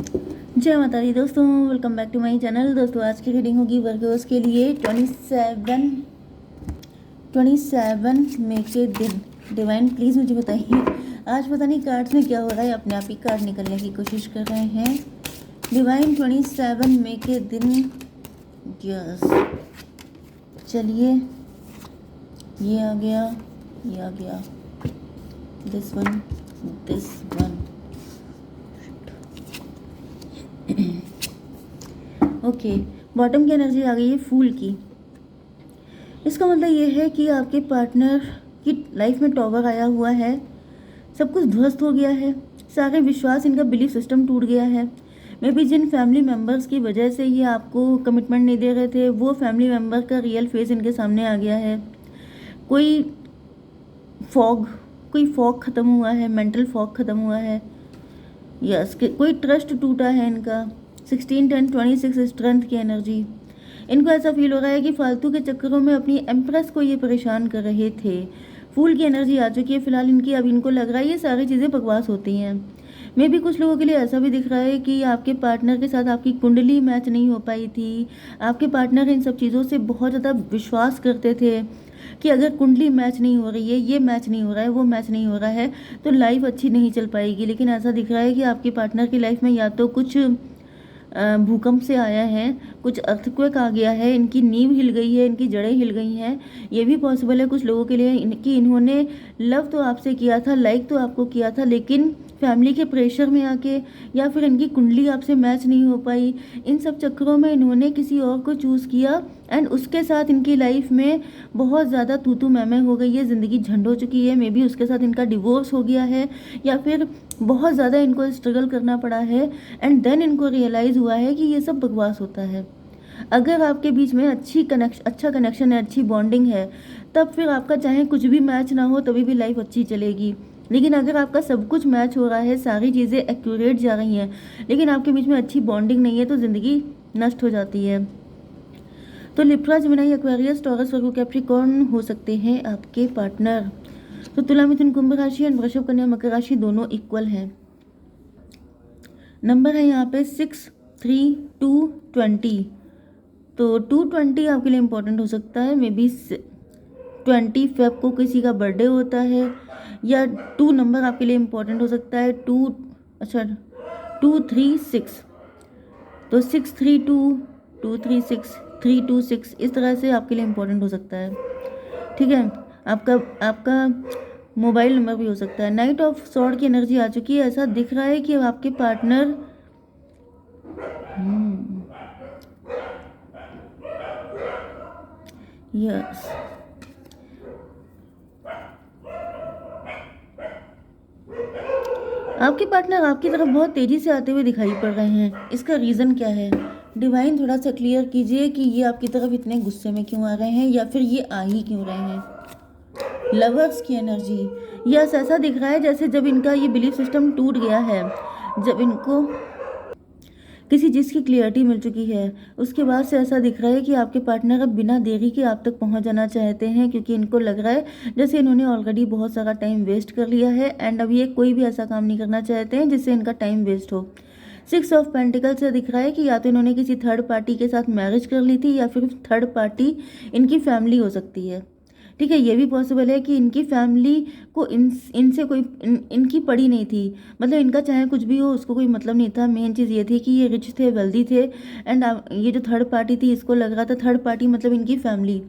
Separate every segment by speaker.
Speaker 1: जय माता दी दोस्तों, welcome back to my channel. दोस्तों आज की रीडिंग होगी वर्गोस के लिए 27 मई के दिन। डिवाइन प्लीज़ मुझे बताइए आज पता नहीं कार्ड्स में क्या हो रहा है, अपने आप ही कार्ड निकलने की कोशिश कर रहे हैं। डिवाइन 27 मई के दिन। यस, चलिए ये आ गया, ये आ गया, this one, this one. Okay, bottom की एनर्जी आ गई है फूल की। इसका मतलब ये है कि आपके पार्टनर की लाइफ में टॉवर आया हुआ है, सब कुछ ध्वस्त हो गया है, सारे विश्वास, इनका बिलीफ सिस्टम टूट गया है। मे बी जिन फैमिली मेम्बर्स की वजह से ये आपको कमिटमेंट नहीं दे रहे थे, वो फैमिली मेम्बर का रियल फेस इनके सामने आ गया है। कोई फॉग कोई फॉग ख़त्म हुआ है, मेंटल फॉग ख़त्म हुआ है। यस, कोई ट्रस्ट टूटा है इनका। 16 10 26 स्ट्रेंथ की एनर्जी। इनको ऐसा फील हो रहा है कि फालतू के चक्करों में अपनी एम्प्रेस को ये परेशान कर रहे थे। फूल की एनर्जी आ चुकी है फिलहाल इनकी। अब इनको लग रहा है ये सारी चीज़ें बकवास होती हैं। मे भी कुछ लोगों के लिए ऐसा भी दिख रहा है कि आपके पार्टनर के साथ आपकी कुंडली मैच नहीं हो पाई थी। आपके पार्टनर इन सब चीज़ों से बहुत ज़्यादा विश्वास करते थे कि अगर कुंडली मैच नहीं हो रही है, ये मैच नहीं हो रहा है, वो मैच नहीं हो रहा है, तो लाइफ अच्छी नहीं चल पाएगी। लेकिन ऐसा दिख रहा है कि आपके पार्टनर की लाइफ में या तो कुछ भूकंप से आया है, कुछ अर्थक्वेक आ गया है, इनकी नींव हिल गई है, इनकी जड़ें हिल गई हैं। ये भी पॉसिबल है कुछ लोगों के लिए कि इन्होंने लव तो आपसे किया था, लाइक तो आपको किया था, लेकिन फैमिली के प्रेशर में आके या फिर इनकी कुंडली आपसे मैच नहीं हो पाई, इन सब चक्करों में इन्होंने किसी और को चूज़ किया एंड उसके साथ इनकी लाइफ में बहुत ज़्यादा तू मैमै हो गई है, ज़िंदगी झंड हो चुकी है। मे बी उसके साथ इनका डिवोर्स हो गया है या फिर बहुत ज़्यादा इनको स्ट्रगल करना पड़ा है एंड देन इनको रियलाइज़ हुआ है कि ये सब बकवास होता है। अगर आपके बीच में अच्छा कनेक्शन है, अच्छी बॉन्डिंग है, तब फिर आपका चाहे कुछ भी मैच ना हो तभी भी लाइफ अच्छी चलेगी। लेकिन अगर आपका सब कुछ मैच हो रहा है, सारी चीज़ें एक्यूरेट जा रही हैं, लेकिन आपके बीच में अच्छी बॉन्डिंग नहीं है, तो ज़िंदगी नष्ट हो जाती है। तो लिब्रा, जेमिनी, एक्वेरियस, टॉरस, वर्गो, कैप्रिकॉर्न हो सकते हैं आपके पार्टनर। तो तुला, मिथुन, कुंभ राशि एंड वृषभ, कन्या, मकर राशि दोनों इक्वल हैं। नंबर है यहाँ पे 6 3 2 20। तो 220 आपके लिए इम्पोर्टेंट हो सकता है। मे बी 20 फेब को किसी का बर्थडे होता है, या 2 नंबर आपके लिए इम्पोर्टेंट हो सकता है। 236, तो 632 236 326 इस तरह से आपके लिए इम्पोर्टेंट हो सकता है। ठीक है, आपका आपका मोबाइल नंबर भी हो सकता है। नाइट ऑफ सॉर्ड की एनर्जी आ चुकी है। ऐसा दिख रहा है कि आपके पार्टनर यस, आपके पार्टनर आपकी तरफ बहुत तेजी से आते हुए दिखाई पड़ रहे हैं। इसका रीज़न क्या है? डिवाइन थोड़ा सा क्लियर कीजिए कि ये आपकी तरफ इतने गुस्से में क्यों आ रहे हैं, या फिर ये आ ही क्यों रहे हैं। लवर्स की एनर्जी। यस, ऐसा दिख रहा है जैसे जब इनका ये बिलीफ सिस्टम टूट गया है, जब इनको किसी चीज़ की क्लियरिटी मिल चुकी है, उसके बाद से ऐसा दिख रहा है कि आपके पार्टनर अब बिना देरी के आप तक पहुंच जाना चाहते हैं, क्योंकि इनको लग रहा है जैसे इन्होंने ऑलरेडी बहुत सारा टाइम वेस्ट कर लिया है एंड अब ये कोई भी ऐसा काम नहीं करना चाहते हैं जिससे इनका टाइम वेस्ट हो। 6 ऑफ पेंटिकल से दिख रहा है कि या तो इन्होंने किसी थर्ड पार्टी के साथ मैरिज कर ली थी, या फिर थर्ड पार्टी इनकी फैमिली हो सकती है। ठीक है, ये भी पॉसिबल है कि इनकी फैमिली को इनसे कोई इनकी पड़ी नहीं थी, मतलब इनका चाहे कुछ भी हो उसको कोई मतलब नहीं था। मेन चीज़ ये थी कि ये रिच थे, वेल्दी थे एंड ये जो थर्ड पार्टी थी, इसको लग रहा था थर्ड पार्टी मतलब इनकी फैमिली।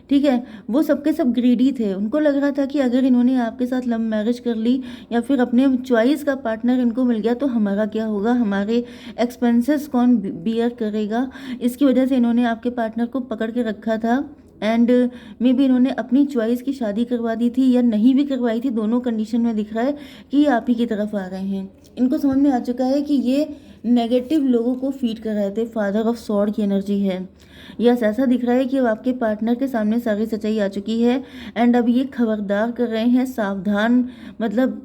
Speaker 1: ठीक है, वो सबके सब ग्रीडी थे। उनको लग रहा था कि अगर इन्होंने आपके साथ लव मैरिज कर ली या फिर अपने चॉइस का पार्टनर इनको मिल गया तो हमारा क्या होगा, हमारे एक्सपेंसेस कौन बियर करेगा। इसकी वजह से इन्होंने आपके पार्टनर को पकड़ के रखा था एंड मे बी इन्होंने अपनी चॉइस की शादी करवा दी थी या नहीं भी करवाई थी। दोनों कंडीशन में दिख रहा है कि ये आप ही की तरफ आ रहे हैं। इनको समझ में आ चुका है कि ये नेगेटिव लोगों को फीड कर रहे थे। फादर ऑफ सॉर्ड की एनर्जी है। यस, ऐसा दिख रहा है कि अब आपके पार्टनर के सामने सारी सच्चाई आ चुकी है एंड अब ये खबरदार कर रहे हैं, सावधान, मतलब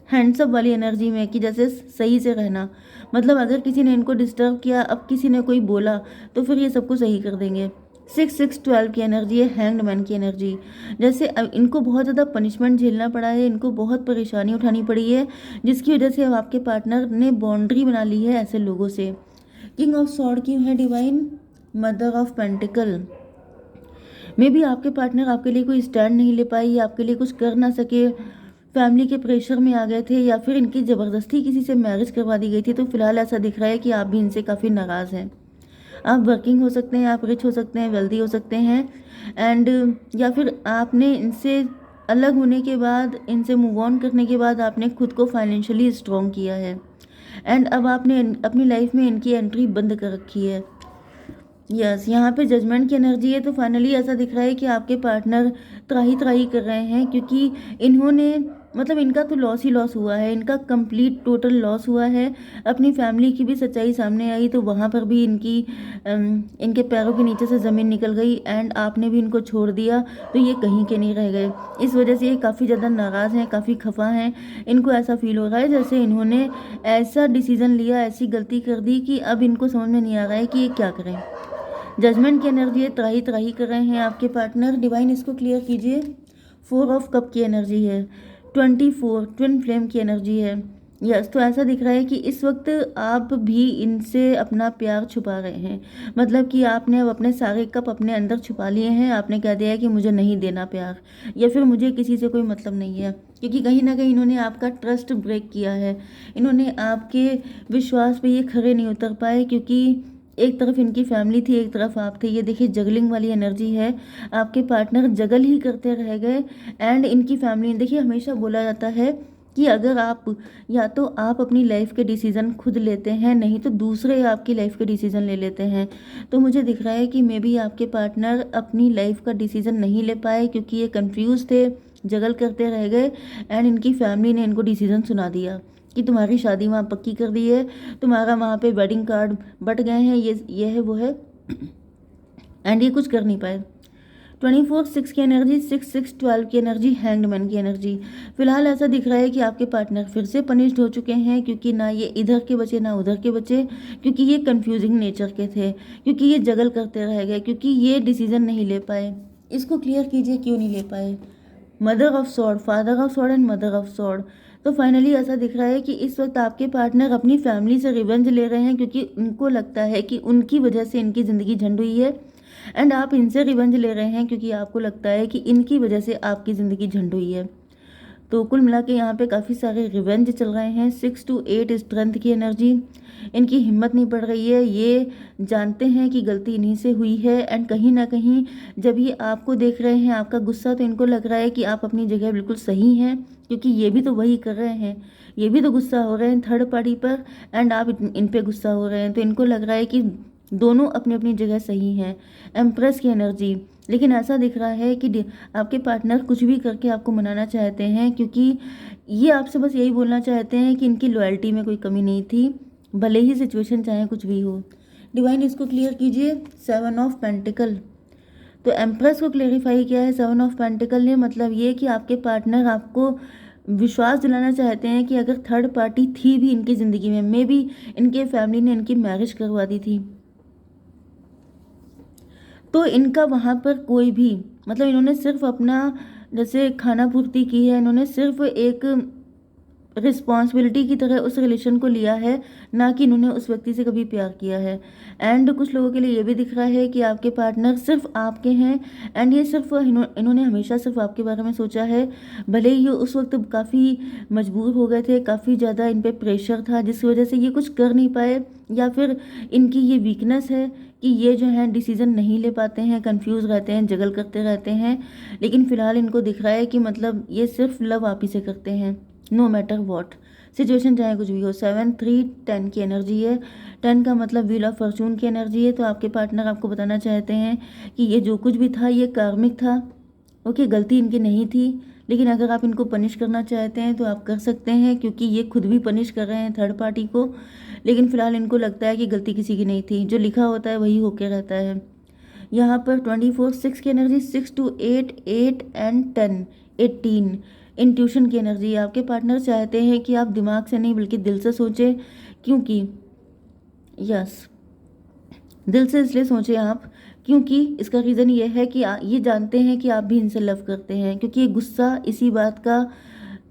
Speaker 1: हैंड्सअप वाली एनर्जी में, कि जैसे सही से रहना। मतलब अगर किसी ने इनको डिस्टर्ब किया, अब किसी ने कोई बोला, तो फिर ये सबको सही कर देंगे। 6 6 12 की एनर्जी है, हैंग्ड मैन की एनर्जी। जैसे अब इनको बहुत ज़्यादा पनिशमेंट झेलना पड़ा है, इनको बहुत परेशानी उठानी पड़ी है, जिसकी वजह से अब आपके पार्टनर ने बाउंड्री बना ली है ऐसे लोगों से। किंग ऑफ सॉर्ड की है divine, mother of pentacle. May be आपके पार्टनर आपके लिए कोई स्टैंड नहीं ले पाई, आपके लिए कुछ कर ना सके, फैमिली के प्रेशर में आ गए थे, या फिर इनकी ज़बरदस्ती किसी से मैरिज करवा दी गई थी। तो फिलहाल ऐसा दिख रहा है कि आप भी इनसे काफ़ी नाराज़ हैं। आप वर्किंग हो सकते हैं, आप रिच हो सकते हैं, वेल्दी हो सकते हैं, एंड या फिर आपने इनसे अलग होने के बाद, इनसे मूव ऑन करने के बाद आपने खुद को फाइनेंशियली स्ट्रॉन्ग किया है, एंड अब आपने अपनी लाइफ में इनकी एंट्री बंद कर रखी है। यस, यहाँ पे जजमेंट की एनर्जी है। तो फाइनली ऐसा दिख रहा है कि आपके पार्टनर त्राही त्राही कर रहे हैं, क्योंकि इन्होंने मतलब इनका तो लॉस ही लॉस हुआ है, इनका कंप्लीट टोटल लॉस हुआ है। अपनी फैमिली की भी सच्चाई सामने आई तो वहाँ पर भी इनके पैरों के नीचे से ज़मीन निकल गई, एंड आपने भी इनको छोड़ दिया, तो ये कहीं के नहीं रह गए। इस वजह से ये काफ़ी ज़्यादा नाराज़ हैं, काफ़ी खफा हैं। इनको ऐसा फील हो रहा है जैसे इन्होंने ऐसा डिसीज़न लिया, ऐसी गलती कर दी कि अब इनको समझ में नहीं आ रहा है कि ये क्या करें। जजमेंट की एनर्जी है, त्राही त्राही कर रहे हैं आपके पार्टनर। डिवाइन इसको क्लियर कीजिए। 4 ऑफ कप की एनर्जी है, 24 ट्विन फ्लेम की एनर्जी है। यस, तो ऐसा दिख रहा है कि इस वक्त आप भी इनसे अपना प्यार छुपा रहे हैं, मतलब कि आपने अब अपने सारे कप अपने अंदर छुपा लिए हैं। आपने कह दिया है कि मुझे नहीं देना प्यार, या फिर मुझे किसी से कोई मतलब नहीं है, क्योंकि कहीं ना कहीं इन्होंने आपका ट्रस्ट ब्रेक किया है। इन्होंने आपके विश्वास पे ये खरे नहीं उतर पाए, क्योंकि एक तरफ इनकी फैमिली थी, एक तरफ आप थे। ये देखिए जगलिंग वाली एनर्जी है, आपके पार्टनर जगल ही करते रह गए, एंड इनकी फैमिली। देखिए हमेशा बोला जाता है कि अगर आप या तो आप अपनी लाइफ के डिसीज़न खुद लेते हैं, नहीं तो दूसरे आपकी लाइफ के डिसीज़न ले लेते हैं। तो मुझे दिख रहा है कि मे बी आपके पार्टनर अपनी लाइफ का डिसीज़न नहीं ले पाए, क्योंकि ये कंफ्यूज थे, जगल करते रह गए, एंड इनकी फैमिली ने इनको डिसीज़न सुना दिया कि तुम्हारी शादी वहाँ पक्की कर दी है, तुम्हारा वहाँ पे वेडिंग कार्ड बट गए हैं, ये है वो है, एंड ये कुछ कर नहीं पाए। 24 6 की एनर्जी, 6 6 12 की एनर्जी, हैंगमैन की एनर्जी। फिलहाल ऐसा दिख रहा है कि आपके पार्टनर फिर से पनिश्ड हो चुके हैं, क्योंकि ना ये इधर के बचे ना उधर के बचे, क्योंकि ये कंफ्यूजिंग नेचर के थे, क्योंकि ये जगल करते रह गए, क्योंकि ये डिसीजन नहीं ले पाए। इसको क्लियर कीजिए क्यों नहीं ले पाए। Mother of sword, father of sword and mother of sword. तो फाइनली ऐसा दिख रहा है कि इस वक्त आपके पार्टनर अपनी फैमिली से रिवेंज ले रहे हैं, क्योंकि उनको लगता है कि उनकी वजह से इनकी ज़िंदगी झंड हुई है, एंड आप इनसे रिवेंज ले रहे हैं क्योंकि आपको लगता है कि इनकी वजह से आपकी ज़िंदगी झंड हुई है। तो कुल मिला के यहाँ पे काफ़ी सारे रिवेंज चल रहे हैं। 6 to 8 स्ट्रेंथ की एनर्जी, इनकी हिम्मत नहीं पड़ रही है, ये जानते हैं कि गलती इन्हीं से हुई है, एंड कहीं ना कहीं जब ये आपको देख रहे हैं आपका गुस्सा, तो इनको लग रहा है कि आप अपनी जगह बिल्कुल सही हैं, क्योंकि ये भी तो वही कर रहे हैं, ये भी तो गुस्सा हो रहे हैं थर्ड पार्टी पर, एंड आप इन पे गुस्सा हो रहे हैं। तो इनको लग रहा है कि दोनों अपनी अपनी जगह सही हैं। एम्प्रेस की एनर्जी, लेकिन ऐसा दिख रहा है कि आपके पार्टनर कुछ भी करके आपको मनाना चाहते हैं, क्योंकि ये आपसे बस यही बोलना चाहते हैं कि इनकी लॉयल्टी में कोई कमी नहीं थी, भले ही सिचुएशन चाहे कुछ भी हो। डिवाइन इसको क्लियर कीजिए। 7 ऑफ पेंटिकल। तो एम्प्रेस को क्लेरिफाई किया है 7 ऑफ पेंटिकल ने, मतलब ये कि आपके पार्टनर आपको विश्वास दिलाना चाहते हैं कि अगर थर्ड पार्टी थी भी इनकी ज़िंदगी में, मे बी इनके फैमिली ने इनकी मैरिज करवा दी थी, तो इनका वहाँ पर कोई भी मतलब इन्होंने सिर्फ अपना जैसे खाना पूर्ति की है, इन्होंने सिर्फ एक रिस्पॉन्सिबिलिटी की तरह उस रिलेशन को लिया है, ना कि इन्होंने उस व्यक्ति से कभी प्यार किया है। एंड कुछ लोगों के लिए ये भी दिख रहा है कि आपके पार्टनर सिर्फ आपके हैं, एंड ये सिर्फ इन्होंने हमेशा सिर्फ आपके बारे में सोचा है। भले ही ये उस वक्त काफ़ी मजबूर हो गए थे, काफ़ी ज़्यादा इन पे प्रेशर था, जिस वजह से ये कुछ कर नहीं पाए, या फिर इनकी ये वीकनेस है कि ये जो है डिसीज़न नहीं ले पाते हैं, कंफ्यूज रहते हैं, जगल करते रहते हैं। लेकिन फ़िलहाल इनको दिख रहा है कि मतलब ये सिर्फ लव आप ही से करते हैं, नो मैटर वॉट सिचुएशन चाहे कुछ भी हो। 7 3 10 की एनर्जी है। 10 का मतलब व्हील ऑफ फॉर्चून की एनर्जी है। तो आपके पार्टनर आपको बताना चाहते हैं कि ये जो कुछ भी था ये कार्मिक था, ओके, गलती इनकी नहीं थी, लेकिन अगर आप इनको पनिश करना चाहते हैं तो आप कर सकते हैं, क्योंकि ये खुद भी पनिश कर रहे हैं थर्ड पार्टी को। लेकिन फ़िलहाल इनको लगता है कि गलती किसी की नहीं थी, जो लिखा होता है वही होके रहता है। यहाँ पर 24 6 की एनर्जी, 6 to 8 8 एंड 10 18 इंट्यूशन की एनर्जी। आपके पार्टनर चाहते हैं कि आप दिमाग से नहीं बल्कि दिल से सोचें, क्योंकि यस दिल से इसलिए सोचें आप क्योंकि इसका रीज़न ये है कि ये जानते हैं कि आप भी इनसे लव करते हैं, क्योंकि ये गुस्सा इसी बात का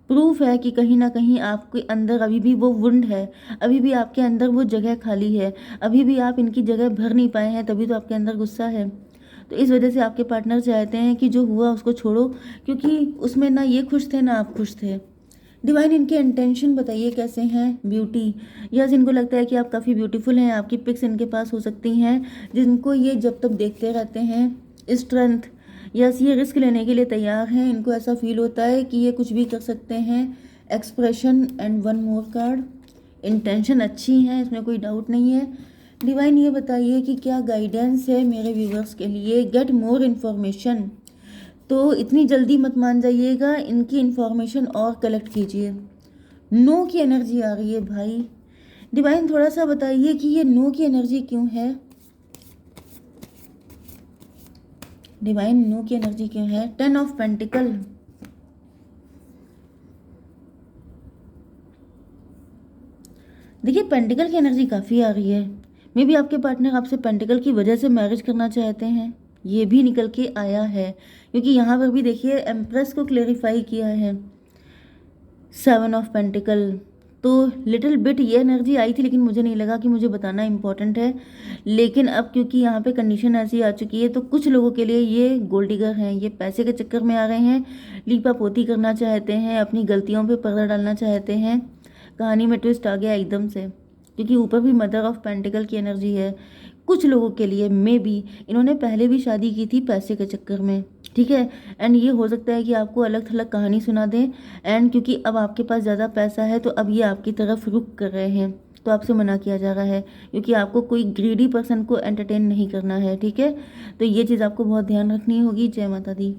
Speaker 1: प्रूफ है कि कहीं ना कहीं आपके अंदर अभी भी वो वुंड है, अभी भी आपके अंदर वो जगह खाली है, अभी भी आप इनकी जगह भर नहीं पाए हैं, तभी तो आपके अंदर गुस्सा है। तो इस वजह से आपके पार्टनर चाहते हैं कि जो हुआ उसको छोड़ो, क्योंकि उसमें ना ये खुश थे ना आप खुश थे। डिवाइन, इनके इंटेंशन बताइए कैसे हैं? ब्यूटी, यस, इनको लगता है कि आप काफ़ी ब्यूटीफुल हैं, आपकी पिक्स इनके पास हो सकती हैं जिनको ये जब तक देखते रहते हैं। स्ट्रेंथ, यस, ये रिस्क लेने के लिए तैयार हैं, इनको ऐसा फील होता है कि ये कुछ भी कर सकते हैं। Expression and one more card, intention अच्छी हैं, इसमें कोई डाउट नहीं है। डिवाइन, ये बताइए कि क्या गाइडेंस है मेरे व्यूवर्स के लिए? गेट मोर इन्फॉर्मेशन, तो इतनी जल्दी मत मान जाइएगा, इनकी इन्फॉर्मेशन और कलेक्ट कीजिए। नो की एनर्जी आ रही है भाई। डिवाइन, थोड़ा सा बताइए कि ये नो की एनर्जी क्यों है? डिवाइन, नो की एनर्जी क्यों है? 10 ऑफ पेंटिकल, देखिए पेंटिकल की एनर्जी काफ़ी आ रही है। मे बी आपके पार्टनर आपसे पेंटिकल की वजह से मैरिज करना चाहते हैं, ये भी निकल के आया है, क्योंकि यहाँ पर भी देखिए एम्प्रेस को क्लेरिफाई किया है। 7 ऑफ पेंटिकल, तो लिटिल बिट ये एनर्जी आई थी, लेकिन मुझे नहीं लगा कि मुझे बताना इम्पोर्टेंट है। लेकिन अब क्योंकि यहाँ पे कंडीशन ऐसी आ चुकी है, तो कुछ लोगों के लिए ये गोल्ड डिगर हैं, ये पैसे के चक्कर में आ रहे हैं, लीपा पोती करना चाहते हैं, अपनी गलतियों पे पर्दा डालना चाहते हैं। कहानी में ट्विस्ट आ गया एकदम से, क्योंकि ऊपर भी मदर ऑफ पेंटिकल की एनर्जी है। कुछ लोगों के लिए मे बी इन्होंने पहले भी शादी की थी पैसे के चक्कर में, ठीक है। एंड ये हो सकता है कि आपको अलग थलग कहानी सुना दें, एंड क्योंकि अब आपके पास ज़्यादा पैसा है तो अब ये आपकी तरफ रुख कर रहे हैं, तो आपसे मना किया जा रहा है, क्योंकि आपको कोई ग्रीडी पर्सन को एंटरटेन नहीं करना है, ठीक है। तो ये चीज़ आपको बहुत ध्यान रखनी होगी। जय माता दी।